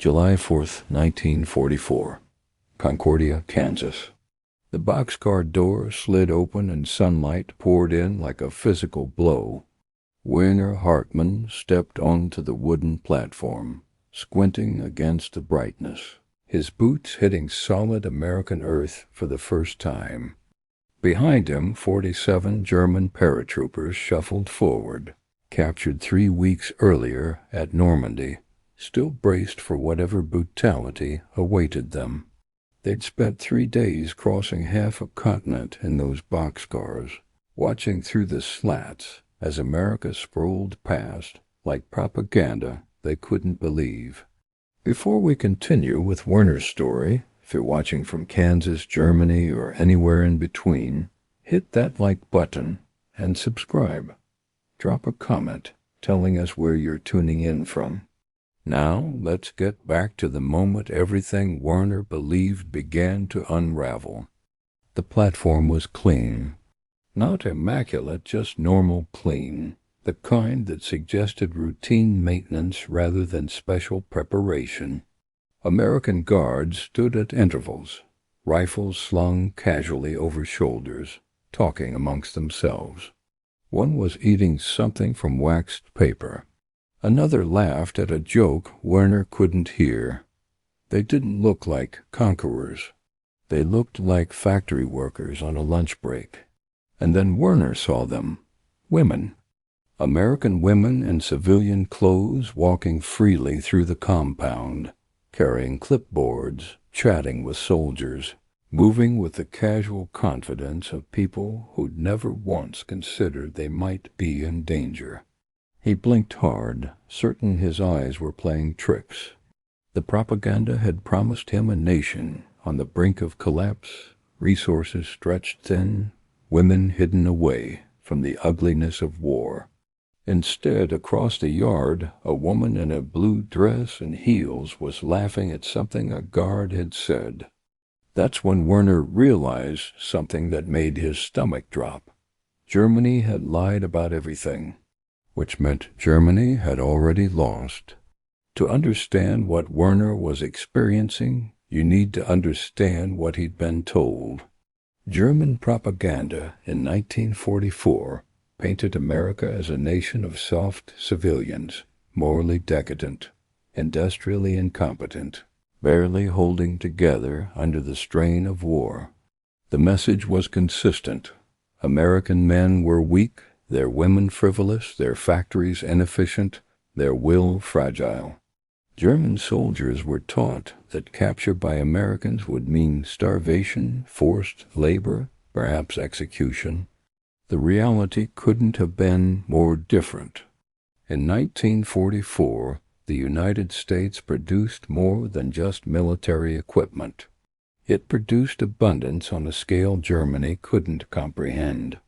July 4th, 1944, Concordia, Kansas. The boxcar door slid open and sunlight poured in like a physical blow. Werner Hartmann stepped onto the wooden platform, squinting against the brightness, his boots hitting solid American earth for the first time. Behind him, 47 German paratroopers shuffled forward, captured 3 weeks earlier at Normandy, still braced for whatever brutality awaited them. They'd spent 3 days crossing half a continent in those boxcars, watching through the slats as America sprawled past like propaganda they couldn't believe. Before we continue with Werner's story, if you're watching from Kansas, Germany, or anywhere in between, hit that like button and subscribe. Drop a comment telling us where you're tuning in from. Now, let's get back to the moment everything Werner believed began to unravel. The platform was clean. Not immaculate, just normal clean. The kind that suggested routine maintenance rather than special preparation. American guards stood at intervals, rifles slung casually over shoulders, talking amongst themselves. One was eating something from waxed paper. Another laughed at a joke Werner couldn't hear. They didn't look like conquerors. They looked like factory workers on a lunch break. And then Werner saw them. Women. American women in civilian clothes walking freely through the compound, carrying clipboards, chatting with soldiers, moving with the casual confidence of people who'd never once considered they might be in danger. He blinked hard, certain his eyes were playing tricks. The propaganda had promised him a nation on the brink of collapse, resources stretched thin, women hidden away from the ugliness of war. Instead, across the yard, a woman in a blue dress and heels was laughing at something a guard had said. That's when Werner realized something that made his stomach drop. Germany had lied about everything, which meant Germany had already lost. To understand what Werner was experiencing, you need to understand what he'd been told. German propaganda in 1944 painted America as a nation of soft civilians, morally decadent, industrially incompetent, barely holding together under the strain of war. The message was consistent. American men were weak, their women frivolous, their factories inefficient, their will fragile. German soldiers were taught that capture by Americans would mean starvation, forced labor, perhaps execution. The reality couldn't have been more different. In 1944, the United States produced more than just military equipment. It produced abundance on a scale Germany couldn't comprehend.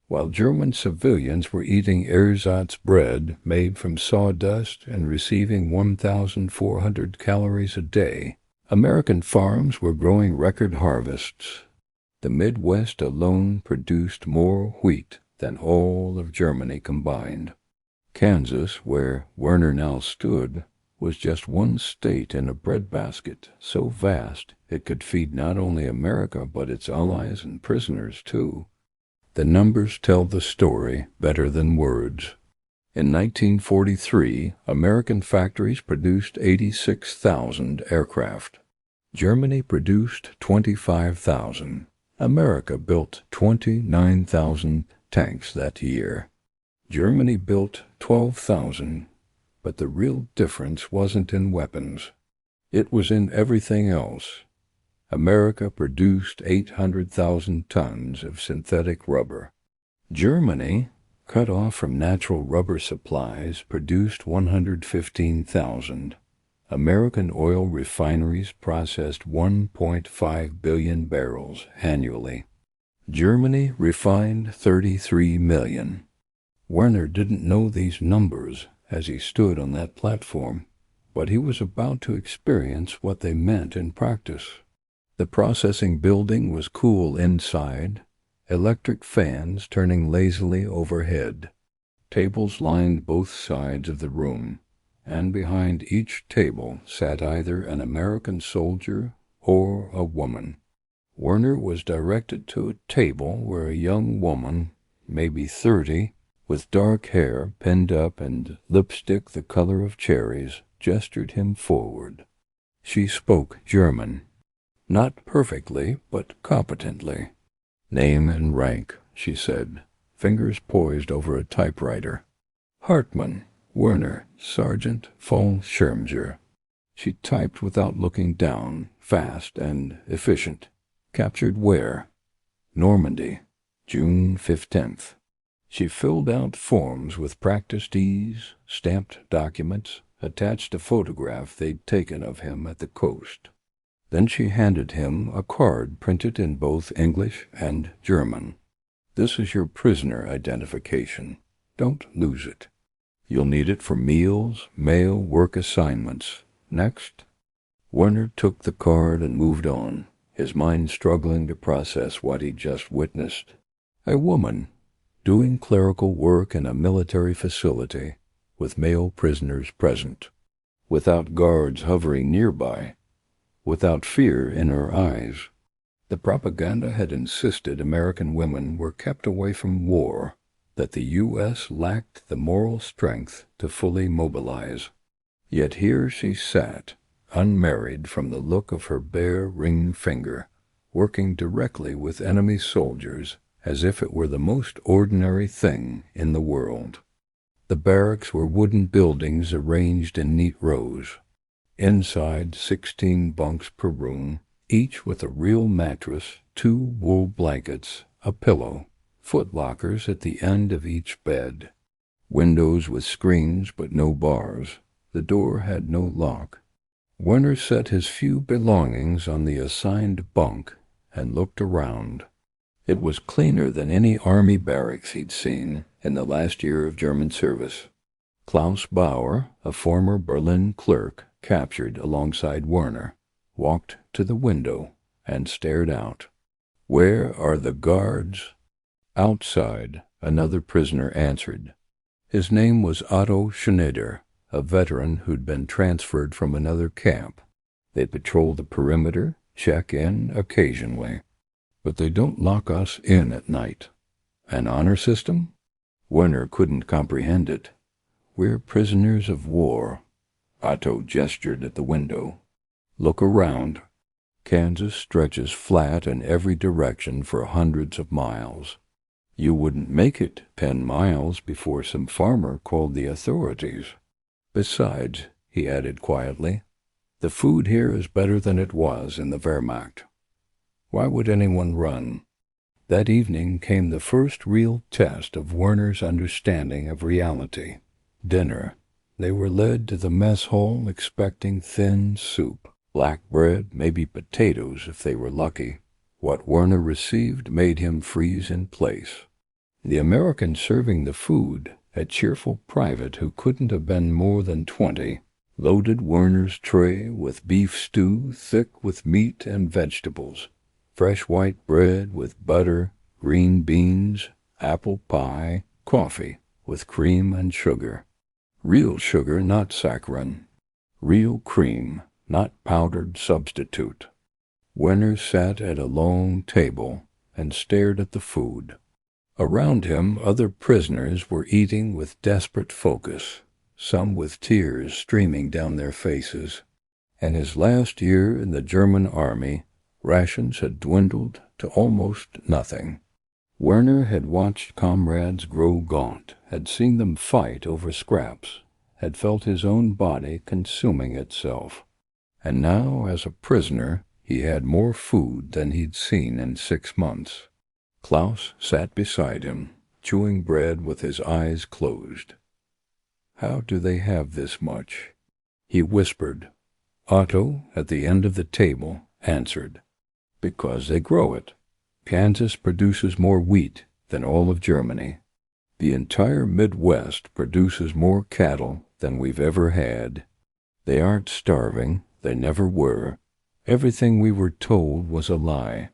While German civilians were eating ersatz bread made from sawdust and receiving 1,400 calories a day, American farms were growing record harvests. The Midwest alone produced more wheat than all of Germany combined. Kansas, where Werner now stood, was just one state in a breadbasket so vast it could feed not only America but its allies and prisoners too. The numbers tell the story better than words. In 1943, American factories produced 86,000 aircraft. Germany produced 25,000. America built 29,000 tanks that year. Germany built 12,000, but the real difference wasn't in weapons. It was in everything else. America produced 800,000 tons of synthetic rubber. Germany, cut off from natural rubber supplies, produced 115,000. American oil refineries processed 1.5 billion barrels annually. Germany refined 33 million. Werner didn't know these numbers as he stood on that platform, but he was about to experience what they meant in practice. The processing building was cool inside, electric fans turning lazily overhead. Tables lined both sides of the room. and behind each table sat either an American soldier or a woman. Werner was directed to a table where a young woman, maybe 30, with dark hair pinned up and lipstick the color of cherries, gestured him forward. She spoke German. Not perfectly, but competently. "Name and rank," she said, fingers poised over a typewriter. "Hartmann, Werner, Sergeant von Schirmger." She typed without looking down, fast and efficient. "Captured where?" "Normandy, June 15th. She filled out forms with practiced ease, stamped documents, attached a photograph they'd taken of him at the coast. Then she handed him a card printed in both English and German. "This is your prisoner identification. Don't lose it. You'll need it for meals, mail, work assignments. Next." Werner took the card and moved on, his mind struggling to process what he'd just witnessed. A woman doing clerical work in a military facility, with male prisoners present, without guards hovering nearby, without fear in her eyes. The propaganda had insisted American women were kept away from war, that the U.S. lacked the moral strength to fully mobilize. Yet here she sat, unmarried from the look of her bare ring finger, working directly with enemy soldiers as if it were the most ordinary thing in the world. The barracks were wooden buildings arranged in neat rows. Inside, 16 bunks per room, each with a real mattress, 2 wool blankets, a pillow, foot lockers at the end of each bed. Windows with screens but no bars. The door had no lock. Werner set his few belongings on the assigned bunk and looked around. It was cleaner than any army barracks he'd seen in the last year of German service. Klaus Bauer, a former Berlin clerk captured alongside Werner, walked to the window and stared out. "Where are the guards?" "Outside," another prisoner answered. His name was Otto Schneider, a veteran who'd been transferred from another camp. They patrol the perimeter, check in occasionally. "But they don't lock us in at night." "An honor system?" Werner couldn't comprehend it. "We're prisoners of war." Otto gestured at the window. "Look around. Kansas stretches flat in every direction for hundreds of miles. You wouldn't make it 10 miles before some farmer called the authorities. Besides," he added quietly, "the food here is better than it was in the Wehrmacht. Why would anyone run?" That evening came the first real test of Werner's understanding of reality. Dinner. They were led to the mess hall expecting thin soup, black bread, maybe potatoes if they were lucky. What Werner received made him freeze in place. The American serving the food, a cheerful private who couldn't have been more than 20, loaded Werner's tray with beef stew thick with meat and vegetables, fresh white bread with butter, green beans, apple pie, coffee with cream and sugar. Real sugar, not saccharin. Real cream, not powdered substitute. Werner sat at a long table and stared at the food. Around him other prisoners were eating with desperate focus, some with tears streaming down their faces. In his last year in the German army, rations had dwindled to almost nothing. Werner had watched comrades grow gaunt, had seen them fight over scraps, had felt his own body consuming itself. And now, as a prisoner, he had more food than he'd seen in 6 months. Klaus sat beside him, chewing bread with his eyes closed. "How do they have this much?" he whispered. Otto, at the end of the table, answered, "Because they grow it. Kansas produces more wheat than all of Germany. The entire Midwest produces more cattle than we've ever had. They aren't starving. They never were. Everything we were told was a lie."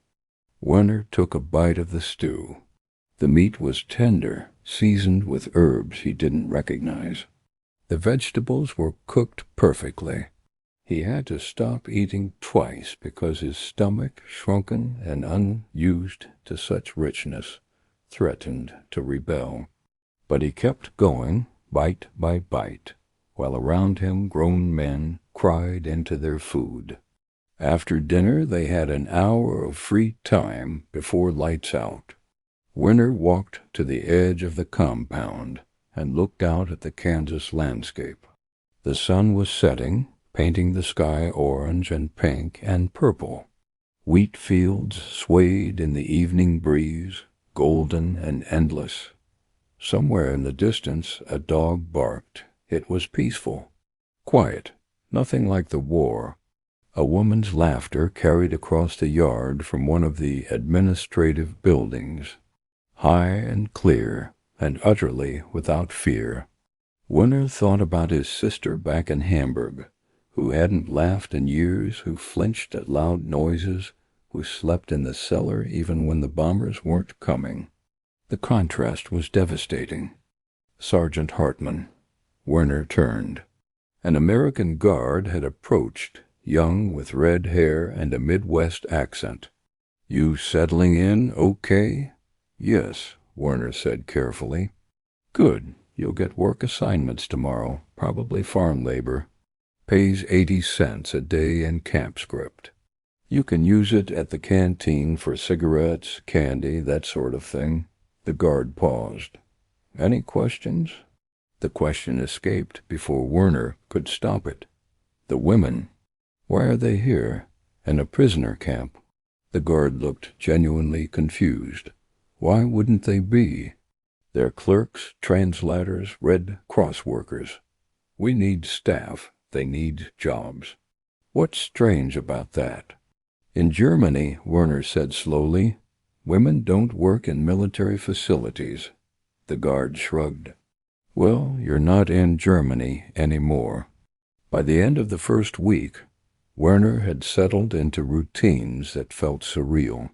Werner took a bite of the stew. The meat was tender, seasoned with herbs he didn't recognize. The vegetables were cooked perfectly. He had to stop eating twice because his stomach, shrunken and unused to such richness, threatened to rebel. But he kept going, bite by bite, while around him grown men cried into their food. After dinner they had an hour of free time before lights out. Werner walked to the edge of the compound and looked out at the Kansas landscape. The sun was setting, painting the sky orange and pink and purple. Wheat fields swayed in the evening breeze, golden and endless. Somewhere in the distance a dog barked. It was peaceful, quiet, nothing like the war. A woman's laughter carried across the yard from one of the administrative buildings, high and clear, and utterly without fear. Werner thought about his sister back in Hamburg, who hadn't laughed in years, who flinched at loud noises, who slept in the cellar even when the bombers weren't coming. The contrast was devastating. Sergeant Hartman. Werner turned. An American guard had approached, young with red hair and a Midwest accent. "You settling in okay?" "Yes," Werner said carefully. "Good. You'll get work assignments tomorrow, probably farm labor. Pays 80 cents a day in camp script. You can use it at the canteen for cigarettes, candy, that sort of thing." The guard paused. "Any questions?" The question escaped before Werner could stop it. "The women. Why are they here? In a prisoner camp?" The guard looked genuinely confused. "Why wouldn't they be? They're clerks, translators, Red Cross workers. We need staff. They need jobs. What's strange about that?" "In Germany," Werner said slowly, "women don't work in military facilities." The guard shrugged. "Well, you're not in Germany anymore." By the end of the first week, Werner had settled into routines that felt surreal.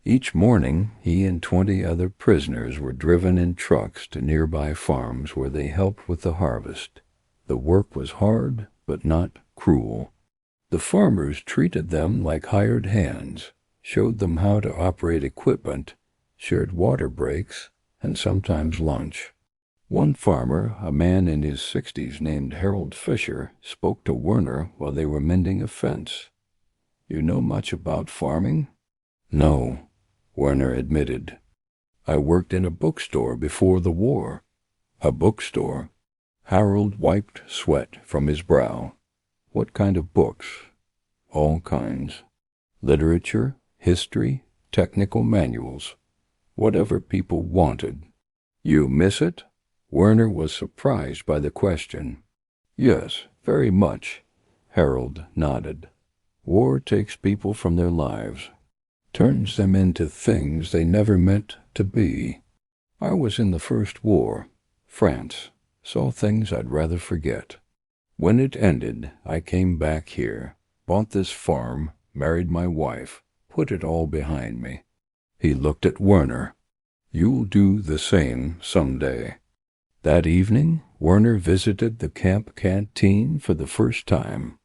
Each morning, he and 20 other prisoners were driven in trucks to nearby farms where they helped with the harvest. The work was hard, but not cruel. The farmers treated them like hired hands, showed them how to operate equipment, shared water breaks, and sometimes lunch. One farmer, a man in his 60s named Harold Fisher, spoke to Werner while they were mending a fence. "You know much about farming?" "No," Werner admitted. "I worked in a bookstore before the war." "A bookstore?" Harold wiped sweat from his brow. "What kind of books?" "All kinds. Literature, history, technical manuals. Whatever people wanted." "You miss it?" Werner was surprised by the question. "Yes, very much," Harold nodded. "War takes people from their lives, turns them into things they never meant to be. I was in the First War, France, saw things I'd rather forget. When it ended, I came back here, bought this farm, married my wife, put it all behind me." He looked at Werner. "You'll do the same someday." That evening, Werner visited the camp canteen for the first time.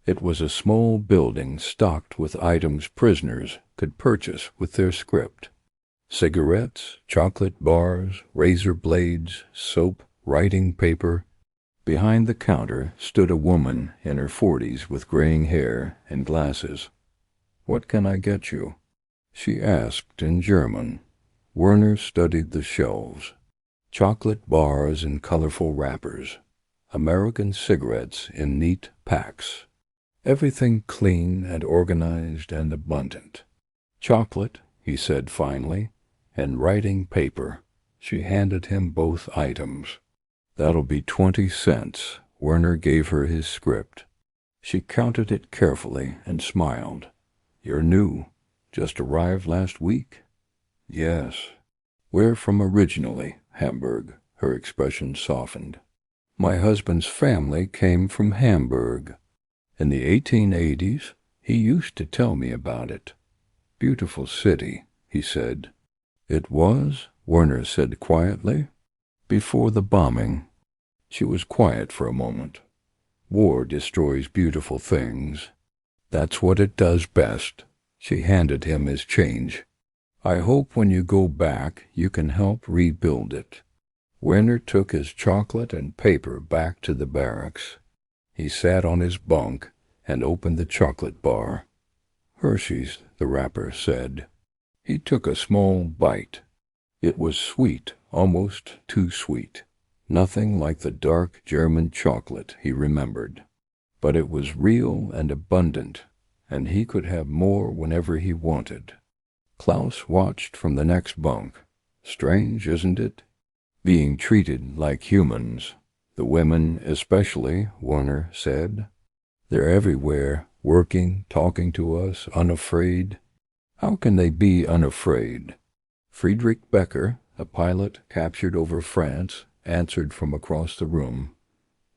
It was a small building stocked with items prisoners could purchase with their script. Cigarettes, chocolate bars, razor blades, soap, writing paper. Behind the counter stood a woman in her 40s with graying hair and glasses. "What can I get you?" she asked in German. Werner studied the shelves. Chocolate bars in colorful wrappers. American cigarettes in neat packs. Everything clean and organized and abundant. "Chocolate," he said finally, "and writing paper." She handed him both items. "That'll be 20 cents. Werner gave her his script. She counted it carefully and smiled. "You're new. Just arrived last week?" "Yes." "Where from originally?" "Hamburg." Her expression softened. "My husband's family came from Hamburg. In the 1880s, he used to tell me about it. Beautiful city," he said. "It was," Werner said quietly, "before the bombing." She was quiet for a moment. War destroys beautiful things. That's what it does best. She handed him his change. I hope when you go back you can help rebuild it. Werner took his chocolate and paper back to the barracks. He sat on his bunk and opened the chocolate bar. Hershey's, the wrapper said. He took a small bite. It was sweet, almost too sweet. Nothing like the dark German chocolate he remembered. But it was real and abundant, and he could have more whenever he wanted. Klaus watched from the next bunk. Strange, isn't it? Being treated like humans. The women especially, Werner said. They're everywhere, working, talking to us, unafraid. How can they be unafraid? Friedrich Becker, a pilot captured over France, answered from across the room.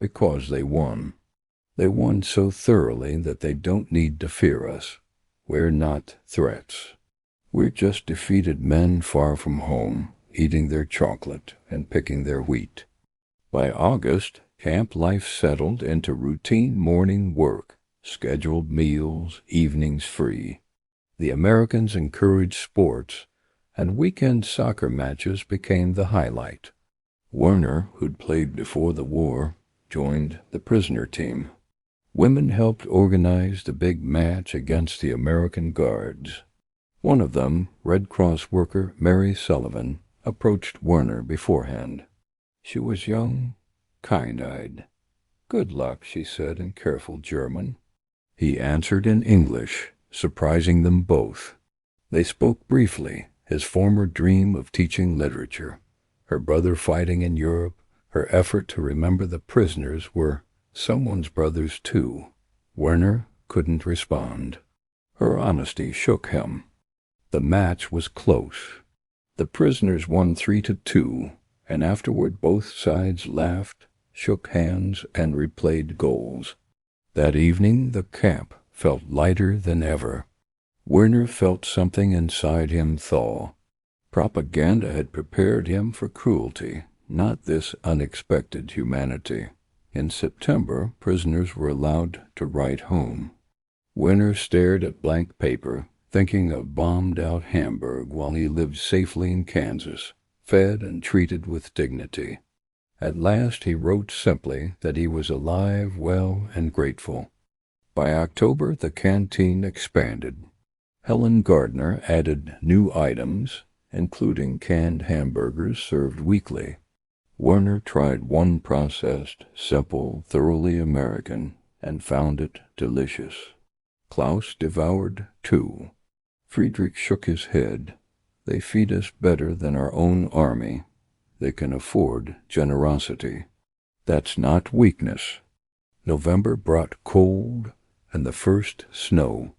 Because they won. They won so thoroughly that they don't need to fear us. We're not threats. We're just defeated men far from home, eating their chocolate and picking their wheat. By August, camp life settled into routine morning work, scheduled meals, evenings free. The Americans encouraged sports, and weekend soccer matches became the highlight. Werner, who'd played before the war, joined the prisoner team. Women helped organize the big match against the American Guards. One of them, Red Cross worker Mary Sullivan, approached Werner beforehand. She was young, kind-eyed. "Good luck," she said in careful German. He answered in English, surprising them both. They spoke briefly, his former dream of teaching literature, her brother fighting in Europe, her effort to remember the prisoners were someone's brothers too. Werner couldn't respond. Her honesty shook him. The match was close. The prisoners won 3-2, and afterward both sides laughed, shook hands, and replayed goals. That evening the camp felt lighter than ever. Werner felt something inside him thaw. Propaganda had prepared him for cruelty, not this unexpected humanity. In September, prisoners were allowed to write home. Werner stared at blank paper, thinking of bombed-out Hamburg while he lived safely in Kansas, fed and treated with dignity. At last he wrote simply that he was alive, well, and grateful. By October, the canteen expanded. Helen Gardner added new items, including canned hamburgers served weekly. Werner tried one processed, simple, thoroughly American, and found it delicious. Klaus devoured 2. Friedrich shook his head. They feed us better than our own army. They can afford generosity. That's not weakness. November brought cold and the first snow.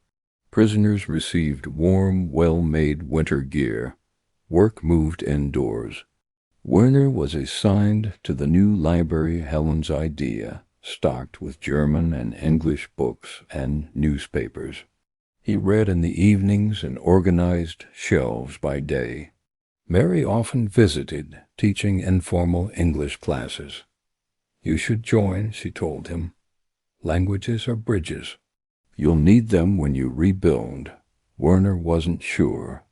Prisoners received warm, well-made winter gear. Work moved indoors. Werner was assigned to the new library, Helen's idea, stocked with German and English books and newspapers. He read in the evenings and organized shelves by day. Mary often visited, teaching informal English classes. "You should join," she told him. "Languages are bridges. You'll need them when you rebuild." Werner wasn't sure,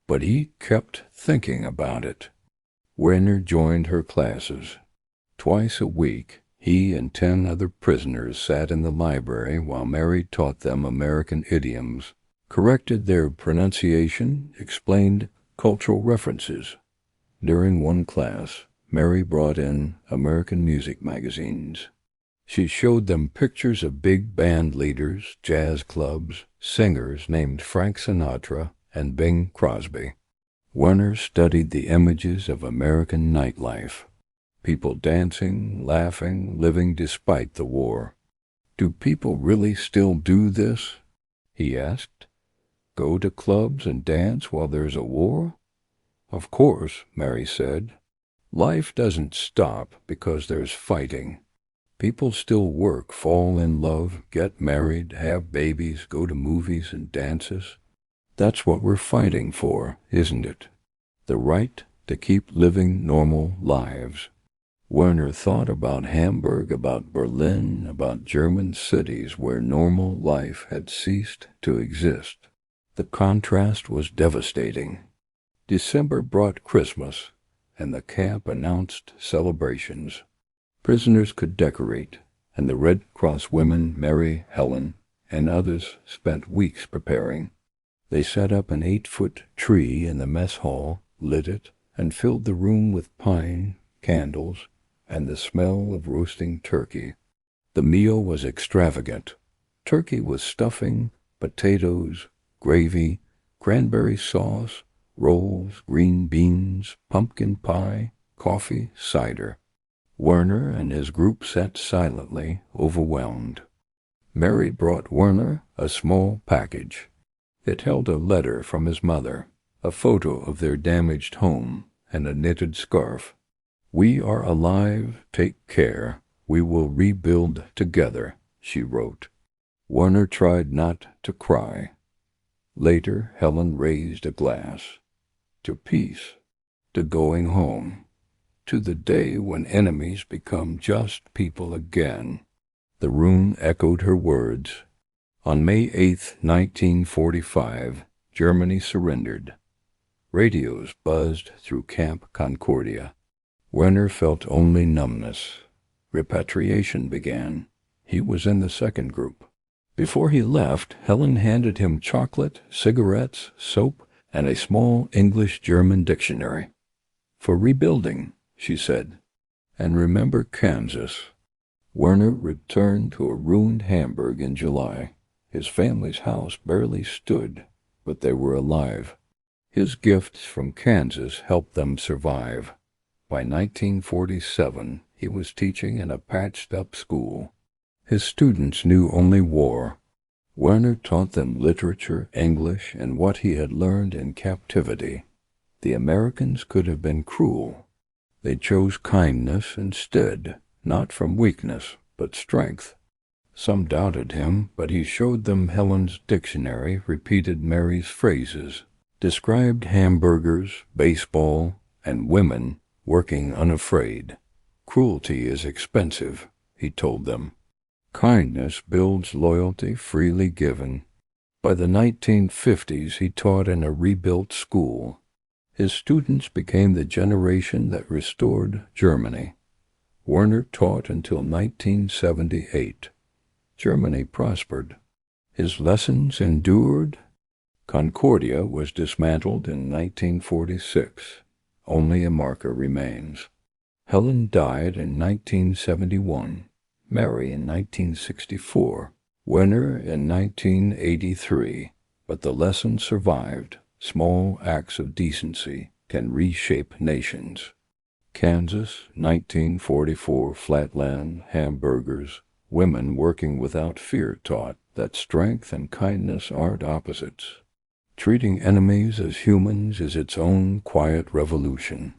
but he kept thinking about it. Werner joined her classes. Twice a week, he and 10 other prisoners sat in the library while Mary taught them American idioms, corrected their pronunciation, explained cultural references. During one class, Mary brought in American music magazines. She showed them pictures of big band leaders, jazz clubs, singers named Frank Sinatra and Bing Crosby. Werner studied the images of American nightlife. People dancing, laughing, living despite the war. "Do people really still do this?" he asked. "Go to clubs and dance while there's a war?" "Of course," Mary said. "Life doesn't stop because there's fighting. People still work, fall in love, get married, have babies, go to movies and dances. That's what we're fighting for, isn't it? The right to keep living normal lives." Werner thought about Hamburg, about Berlin, about German cities where normal life had ceased to exist. The contrast was devastating. December brought Christmas, and the camp announced celebrations. Prisoners could decorate, and the Red Cross women, Mary, Helen, and others spent weeks preparing. They set up an 8-foot tree in the mess hall, lit it, and filled the room with pine, candles, and the smell of roasting turkey. The meal was extravagant. Turkey with stuffing, potatoes, gravy, cranberry sauce, rolls, green beans, pumpkin pie, coffee, cider. Werner and his group sat silently, overwhelmed. Mary brought Werner a small package. It held a letter from his mother, a photo of their damaged home, and a knitted scarf. "We are alive, take care. We will rebuild together," she wrote. Werner tried not to cry. Later, Helen raised a glass. To peace, to going home, to the day when enemies become just people again. The room echoed her words. On May 8, 1945, Germany surrendered. Radios buzzed through Camp Concordia. Werner felt only numbness. Repatriation began. He was in the second group. Before he left, Helen handed him chocolate, cigarettes, soap, and a small English-German dictionary. "For rebuilding," she said. "And remember Kansas." Werner returned to a ruined Hamburg in July. His family's house barely stood, but they were alive. His gifts from Kansas helped them survive. By 1947, he was teaching in a patched-up school. His students knew only war. Werner taught them literature, English, and what he had learned in captivity. The Americans could have been cruel. They chose kindness instead, not from weakness, but strength. Some doubted him, but he showed them Helen's dictionary, repeated Mary's phrases, described hamburgers, baseball, and women working unafraid. "Cruelty is expensive," he told them. "Kindness builds loyalty freely given." By the 1950s, he taught in a rebuilt school. His students became the generation that restored Germany. Werner taught until 1978. Germany prospered. His lessons endured. Concordia was dismantled in 1946. Only a marker remains. Helen died in 1971, Mary in 1964, Werner in 1983, but the lesson survived. Small acts of decency can reshape nations. Kansas, 1944, flatland, hamburgers, women working without fear taught that strength and kindness aren't opposites. Treating enemies as humans is its own quiet revolution.